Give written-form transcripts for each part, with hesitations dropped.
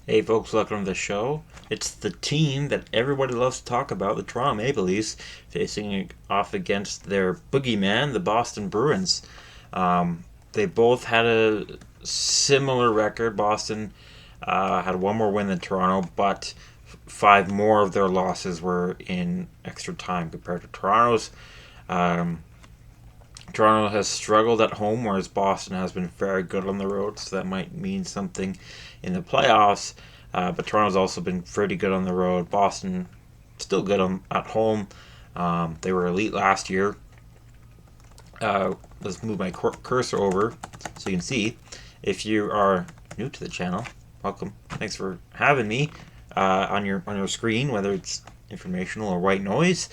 Hey folks, welcome to the show. It's the team that everybody loves to talk about, the Toronto Maple Leafs, facing off against their boogeyman, the Boston Bruins. They both had a similar record. Boston had one more win than Toronto, but five more of their losses were in extra time compared to Toronto's. Um, Toronto has struggled at home, whereas Boston has been very good on the road, so that might mean something in the playoffs. But Toronto's also been pretty good on the road. Boston still good at home. They were elite last year. Let's move my cursor over so you can see. If you are new to the channel, welcome. Thanks for having me on your screen, whether it's informational or white noise.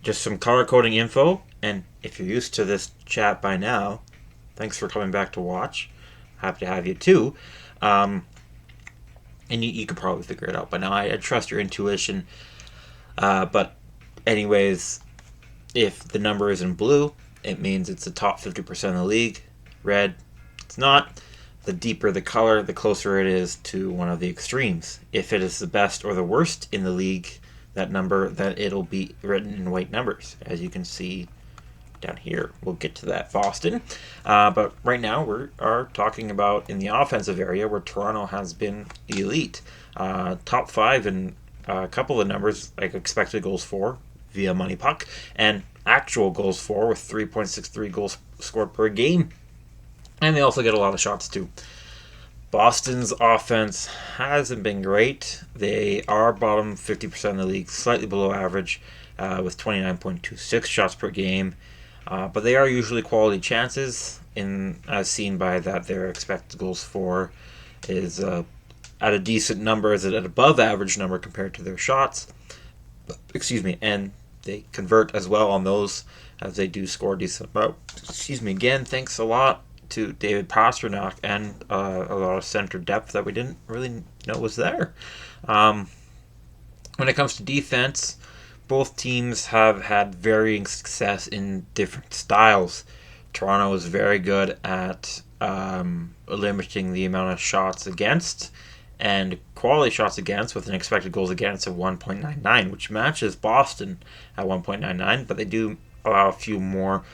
Just some color coding info. And if you're used to this chat by now, thanks for coming back to watch. Happy to have you too. And you could probably figure it out by now. I trust your intuition. But anyways, if the number is in blue, it means it's the top 50% of the league. Red, it's not. The deeper the color, the closer it is to one of the extremes. If it is the best or the worst in the league, that number, then it'll be written in white numbers, as you can see down here. We'll get to that, Boston. But right now we are talking about in the offensive area where Toronto has been elite. Top five in a couple of numbers, like expected goals for via money puck, and actual goals for with 3.63 goals scored per game. And they also get a lot of shots too. Boston's offense hasn't been great. They are bottom 50% of the league, slightly below average, with 29.26 shots per game. But they are usually quality chances, as seen by that their expected goals for is at a decent number, is at an above average number compared to their shots. Excuse me, and they convert as well on those as they do score decent. But again, thanks a lot to David Pastrnak and a lot of center depth that we didn't really know was there. When it comes to defense, both teams have had varying success in different styles. Toronto is very good at limiting the amount of shots against and quality shots against with an expected goals against of 1.99, which matches Boston at 1.99, but they do allow a few more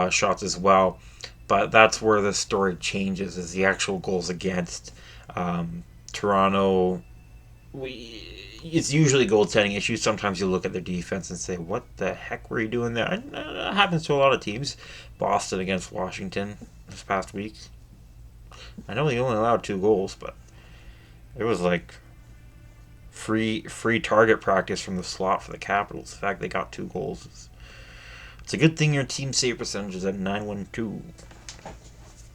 shots as well. But that's where the story changes, is the actual goals against. Toronto, it's usually goaltending issues. Sometimes you look at their defense and say, what the heck were you doing there? And that happens to a lot of teams. Boston against Washington this past week. I know they only allowed 2 goals, but it was like free target practice from the slot for the Capitals. The fact they got 2 goals it's a good thing your team save percentage is at 912,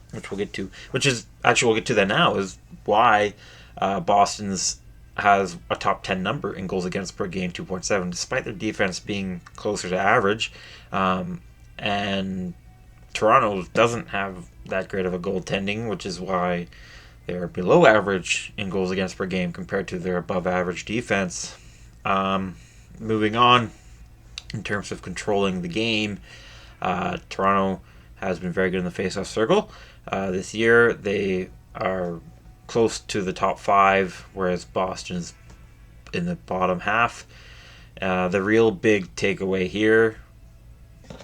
which we'll get to. We'll get to that now, is why Boston's has a top 10 number in goals against per game, 2.7, despite their defense being closer to average. And Toronto doesn't have that great of a goaltending, which is why they're below average in goals against per game compared to their above average defense. Moving on, in terms of controlling the game, Toronto has been very good in the face-off circle. This year, they are close to the top 5, whereas Boston's in the bottom half. The real big takeaway here,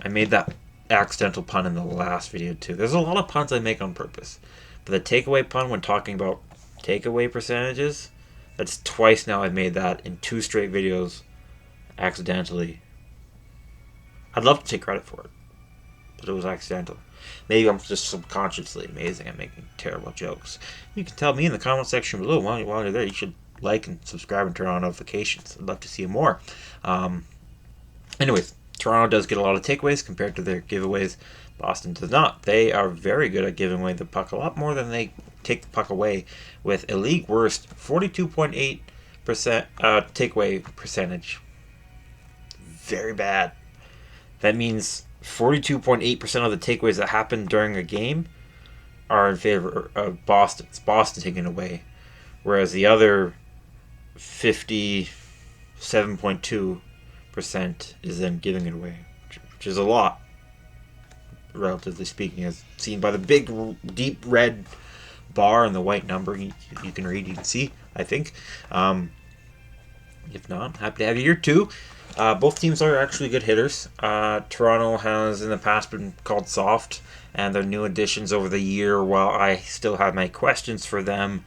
I made that accidental pun in the last video too. There's a lot of puns I make on purpose. But the takeaway pun, when talking about takeaway percentages, that's twice now I've made that in 2 straight videos accidentally. I'd love to take credit for it, but it was accidental. Maybe I'm just subconsciously amazing at making terrible jokes. You can tell me in the comment section below. While you're there, you should like and subscribe and turn on notifications. I'd love to see more. Anyways, Toronto does get a lot of takeaways compared to their giveaways. Boston does not. They are very good at giving away the puck, a lot more than they take the puck away, with a league worst 42.8% takeaway percentage. Very bad. That means 42.8% of the takeaways that happen during a game are in favor of Boston. It's Boston taking away, whereas the other 57.2% is then giving it away, which is a lot, relatively speaking, as seen by the big, deep red bar and the white number you can read, you can see, I think. If not, happy to have you here too. Both teams are actually good hitters. Toronto has in the past been called soft, and their new additions over the year, while I still have my questions for them,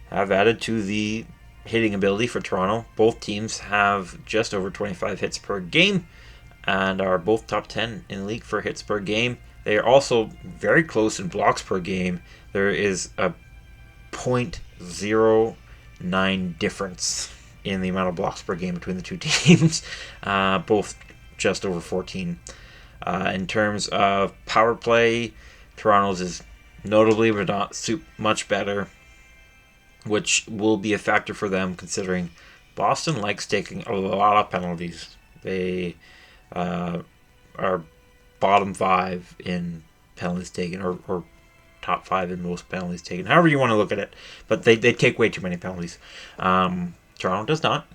have added to the hitting ability for Toronto. Both teams have just over 25 hits per game and are both top 10 in the league for hits per game. They are also very close in blocks per game. There is a .09 difference in the amount of blocks per game between the two teams, both just over 14. In terms of power play, Toronto's is notably but not much better, which will be a factor for them considering Boston likes taking a lot of penalties. They are bottom 5 in penalties taken, or top 5 in most penalties taken, however you want to look at it. But they take way too many penalties. Toronto does not.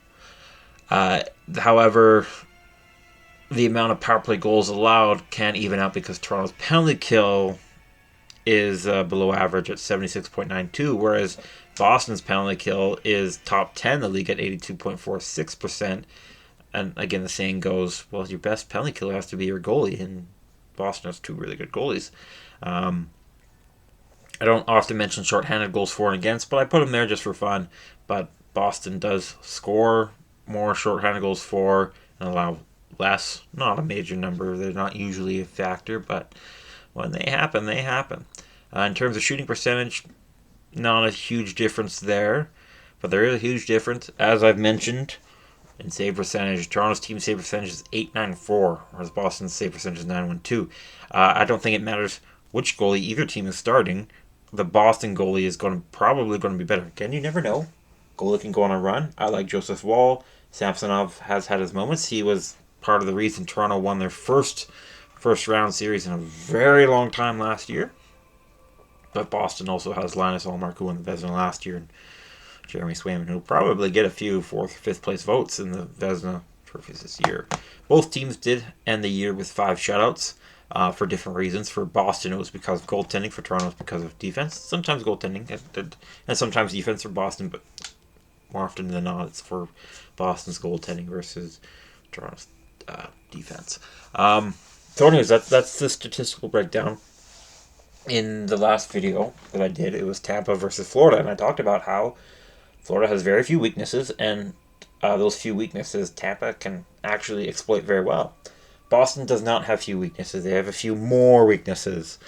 However, the amount of power play goals allowed can even out because Toronto's penalty kill is below average at 76.92, whereas Boston's penalty kill is top 10 in the league at 82.46%. And again, the saying goes, well, your best penalty killer has to be your goalie, and Boston has 2 really good goalies. I don't often mention shorthanded goals for and against, but I put them there just for fun. But Boston does score more shorthanded goals for and allow less. Not a major number. They're not usually a factor, but when they happen, they happen. In terms of shooting percentage, not a huge difference there, but there is a huge difference, as I've mentioned, in save percentage. Toronto's team save percentage is .894, whereas Boston's save percentage is .912. I don't think it matters which goalie either team is starting. The Boston goalie is probably going to be better. Again, you never know. Goalie can go on a run. I like Joseph Woll. Samsonov has had his moments. He was part of the reason Toronto won their first round series in a very long time last year. But Boston also has Linus Ullmark, who won the Vezina last year, and Jeremy Swayman, who will probably get a few 4th or 5th place votes in the Vezina trophies this year. Both teams did end the year with 5 shutouts for different reasons. For Boston, it was because of goaltending. For Toronto, it was because of defense. Sometimes goaltending, and sometimes defense for Boston, but more often than not, it's for Boston's goaltending versus Toronto's defense. So anyways, that's the statistical breakdown. In the last video that I did, it was Tampa versus Florida, and I talked about how Florida has very few weaknesses, and those few weaknesses Tampa can actually exploit very well. Boston does not have few weaknesses. They have a few more weaknesses.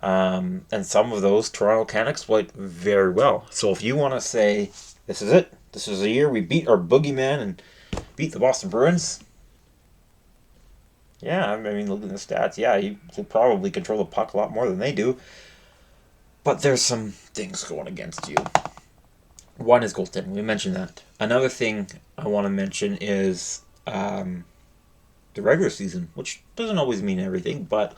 And some of those Toronto can exploit very well. So if you want to say, this is it, this is the year we beat our boogeyman and beat the Boston Bruins, yeah, I mean, look at the stats. Yeah, you will probably control the puck a lot more than they do. But there's some things going against you. One is goaltending. We mentioned that. Another thing I want to mention is the regular season, which doesn't always mean everything, but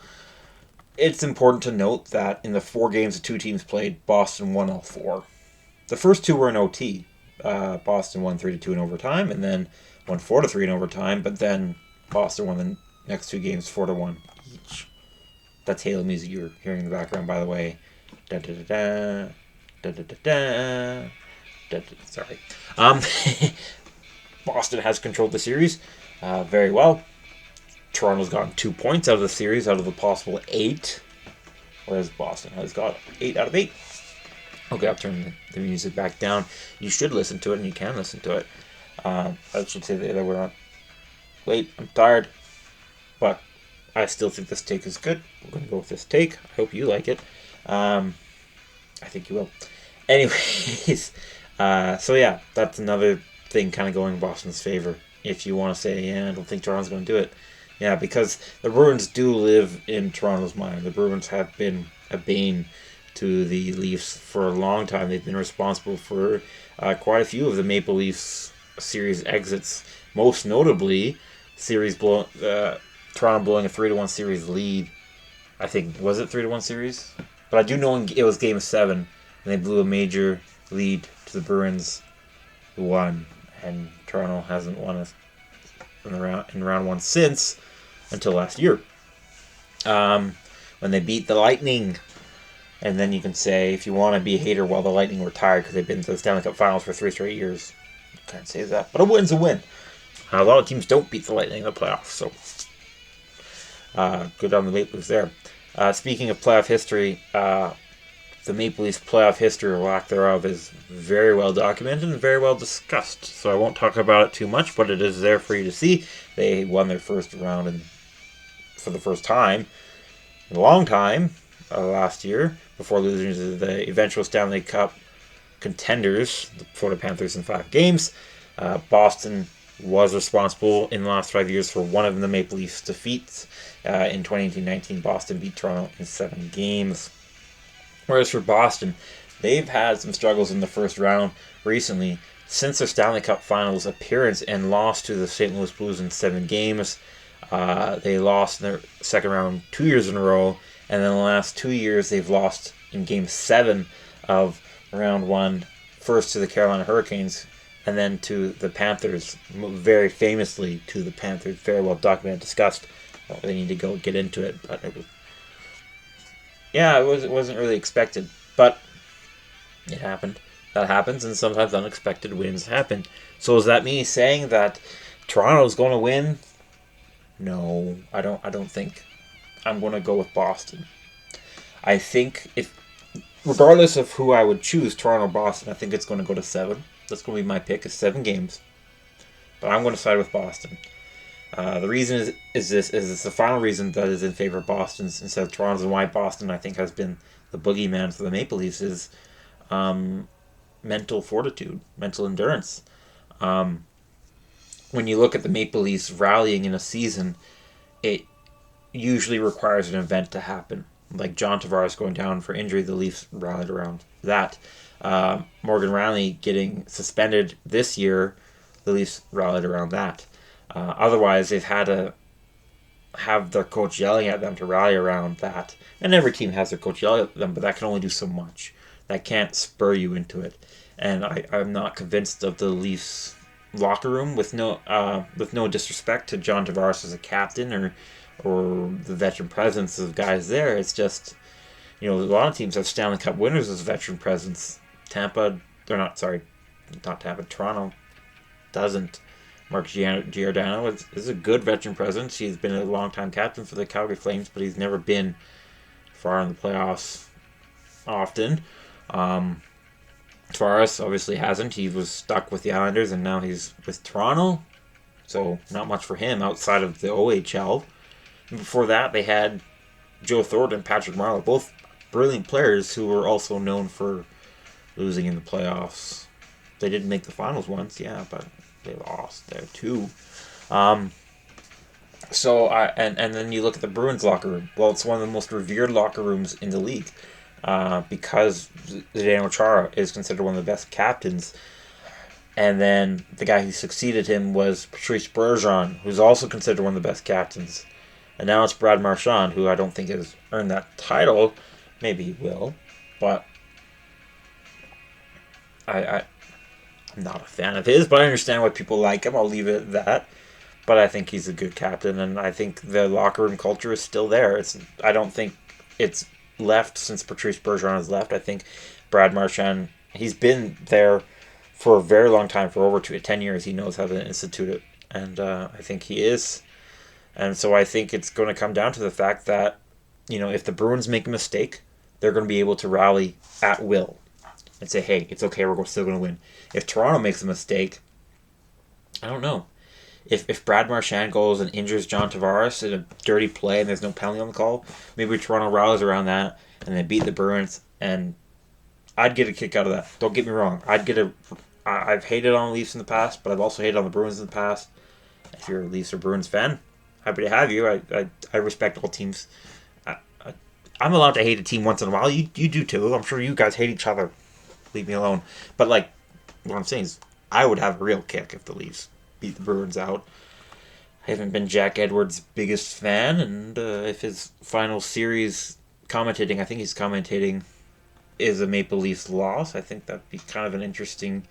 it's important to note that in the 4 games the 2 teams played, Boston won all 4. The first 2 were in OT. Boston won 3-2 in overtime, and then won 4-3 in overtime, but then Boston won the next 2 games 4-1 each. That's Halo music you're hearing in the background, by the way. Da da da da da da da. Sorry. Boston has controlled the series very well. Toronto's gotten 2 points out of the series out of a possible 8, whereas Boston has got 8 out of 8. Okay, I'll turn the music back down. You should listen to it, and you can listen to it. I should say the other way around. Wait, I'm tired. But I still think this take is good. We're going to go with this take. I hope you like it. I think you will. Anyways, so yeah, that's another thing kind of going in Boston's favor. If you want to say, yeah, I don't think Toronto's going to do it. Yeah, because the Bruins do live in Toronto's mind. The Bruins have been a bane to the Leafs for a long time. They've been responsible for quite a few of the Maple Leafs series exits. Most notably, Toronto blowing a 3-1 series lead. I think, was it 3-1 series? But I do know it was Game 7, and they blew a major lead to the Bruins, who won, and Toronto hasn't won in round 1 since, until last year. When they beat the Lightning And then you can say, if you want to be a hater, well, the Lightning were tired because they've been to the Stanley Cup Finals for 3 straight years. You can't say that. But a win's a win. A lot of teams don't beat the Lightning in the playoffs, so good on the Maple Leafs there. Speaking of playoff history, the Maple Leafs playoff history or lack thereof is very well documented and very well discussed. So I won't talk about it too much, but it is there for you to see. They won their first round for the first time in a long time last year before losing to the eventual Stanley Cup contenders, the Florida Panthers, in 5 games. Boston was responsible in the last 5 years for one of the Maple Leafs' defeats. In 2018-19, Boston beat Toronto in 7 games. Whereas for Boston, they've had some struggles in the first round recently since their Stanley Cup Finals appearance and lost to the St. Louis Blues in 7 games. They lost in their second round 2 years in a row, and then the last 2 years they've lost in Game 7 of round 1, first to the Carolina Hurricanes, and then to the Panthers, very famously to the Panthers, very well documented, discussed. I don't really need to go get into it, but it wasn't really expected, but it happened. That happens, and sometimes unexpected wins happen. So is that me saying that Toronto's going to win? No, I don't think. I'm going to go with Boston. I think regardless of who I would choose, Toronto or Boston, I think it's going to go to 7. That's going to be my pick, is 7 games. But I'm going to side with Boston. The reason is it's the final reason that is in favor of Boston instead of Toronto's, and why Boston, I think, has been the boogeyman for the Maple Leafs is mental fortitude, mental endurance. When you look at the Maple Leafs rallying in a season, it usually requires an event to happen. Like John Tavares going down for injury, the Leafs rallied around that. Morgan Rielly getting suspended this year, the Leafs rallied around that. Otherwise, they've had to have their coach yelling at them to rally around that. And every team has their coach yelling at them, but that can only do so much. That can't spur you into it. And I'm not convinced of the Leafs locker room, with no disrespect to John Tavares as a captain or the veteran presence of guys there. It's just, a lot of teams have Stanley Cup winners as veteran presence. Toronto doesn't. Mark Giordano is a good veteran presence. He's been a long-time captain for the Calgary Flames, but he's never been far in the playoffs often. Tavares obviously hasn't. He was stuck with the Islanders, and now he's with Toronto. So not much for him outside of the OHL. And before that, they had Joe Thornton and Patrick Marleau, both brilliant players who were also known for losing in the playoffs. They didn't make the finals once, yeah, but they lost there too. And then you look at the Bruins locker room. Well, it's one of the most revered locker rooms in the league because Zdeno Chara is considered one of the best captains. And then the guy who succeeded him was Patrice Bergeron, who's also considered one of the best captains. And now it's Brad Marchand, who I don't think has earned that title. Maybe he will, but I'm not a fan of his, but I understand why people like him. I'll leave it at that. But I think he's a good captain, and I think the locker room culture is still there. I don't think it's left since Patrice Bergeron has left. I think Brad Marchand, he's been there for a very long time, for over 10 years. He knows how to institute it, and I think he is. And so I think it's going to come down to the fact that, if the Bruins make a mistake, they're going to be able to rally at will and say, hey, it's okay, we're still going to win. If Toronto makes a mistake, I don't know. If Brad Marchand goes and injures John Tavares in a dirty play and there's no penalty on the call, maybe Toronto rallies around that and they beat the Bruins, and I'd get a kick out of that. Don't get me wrong. I've hated on the Leafs in the past, but I've also hated on the Bruins in the past. If you're a Leafs or Bruins fan, happy to have you. I respect all teams. I'm allowed to hate a team once in a while. You do too. I'm sure you guys hate each other. Leave me alone. But what I'm saying is, I would have a real kick if the Leafs beat the Bruins out. I haven't been Jack Edwards' biggest fan, and if his final series commentating, I think he's commentating, is a Maple Leafs loss, I think that'd be kind of an interesting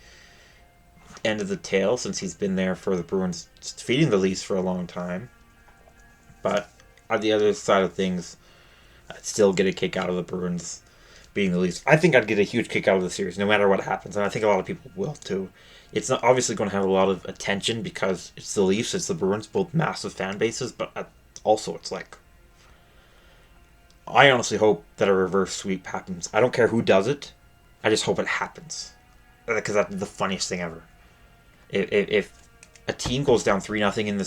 end of the tale, since he's been there for the Bruins defeating the Leafs for a long time. But on the other side of things, I'd still get a kick out of the Bruins being the Leafs. I think I'd get a huge kick out of the series, no matter what happens, and I think a lot of people will too. It's not obviously going to have a lot of attention because it's the Leafs, it's the Bruins, both massive fan bases, but also it's like, I honestly hope that a reverse sweep happens. I don't care who does it. I just hope it happens, because that's the funniest thing ever. If a team goes down 3-0 in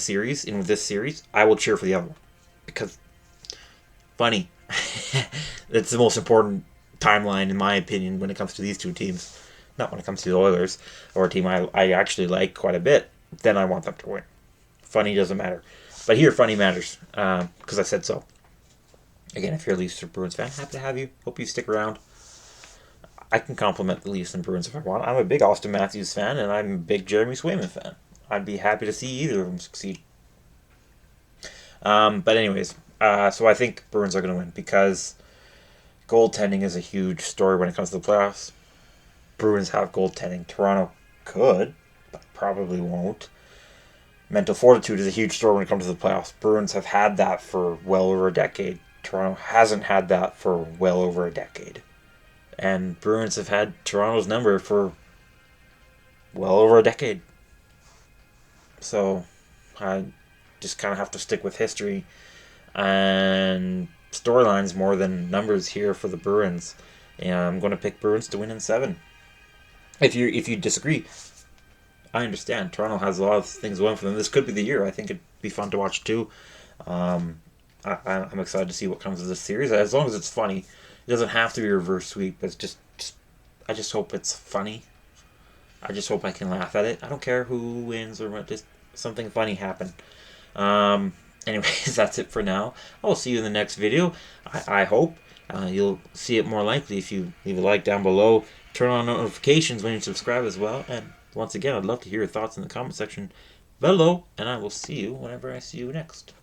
this series, I will cheer for the other one, because funny. It's the most important timeline, in my opinion, when it comes to these two teams. Not when it comes to the Oilers, or a team I actually like quite a bit. Then I want them to win. Funny doesn't matter. But here, funny matters, because I said so. Again, if you're a Leafs or Bruins fan, happy to have you. Hope you stick around. I can compliment the Leafs and Bruins if I want. I'm a big Austin Matthews fan, and I'm a big Jeremy Swayman fan. I'd be happy to see either of them succeed. But anyways, so I think Bruins are going to win because goaltending is a huge story when it comes to the playoffs. Bruins have goaltending. Toronto could, but probably won't. Mental fortitude is a huge story when it comes to the playoffs. Bruins have had that for well over a decade. Toronto hasn't had that for well over a decade. And Bruins have had Toronto's number for well over a decade. So I just kind of have to stick with history and storylines more than numbers here for the Bruins. And I'm going to pick Bruins to win in 7. If you disagree, I understand. Toronto has a lot of things going for them. This could be the year. I think it'd be fun to watch too. I'm excited to see what comes of this series. As long as it's funny, it doesn't have to be a reverse sweep. It's just I just hope it's funny. I just hope I can laugh at it. I don't care who wins or what. Just something funny happen. Anyways, that's it for now. I'll see you in the next video. I hope you'll see it more likely if you leave a like down below. Turn on notifications when you subscribe as well. And once again, I'd love to hear your thoughts in the comment section below. And I will see you whenever I see you next.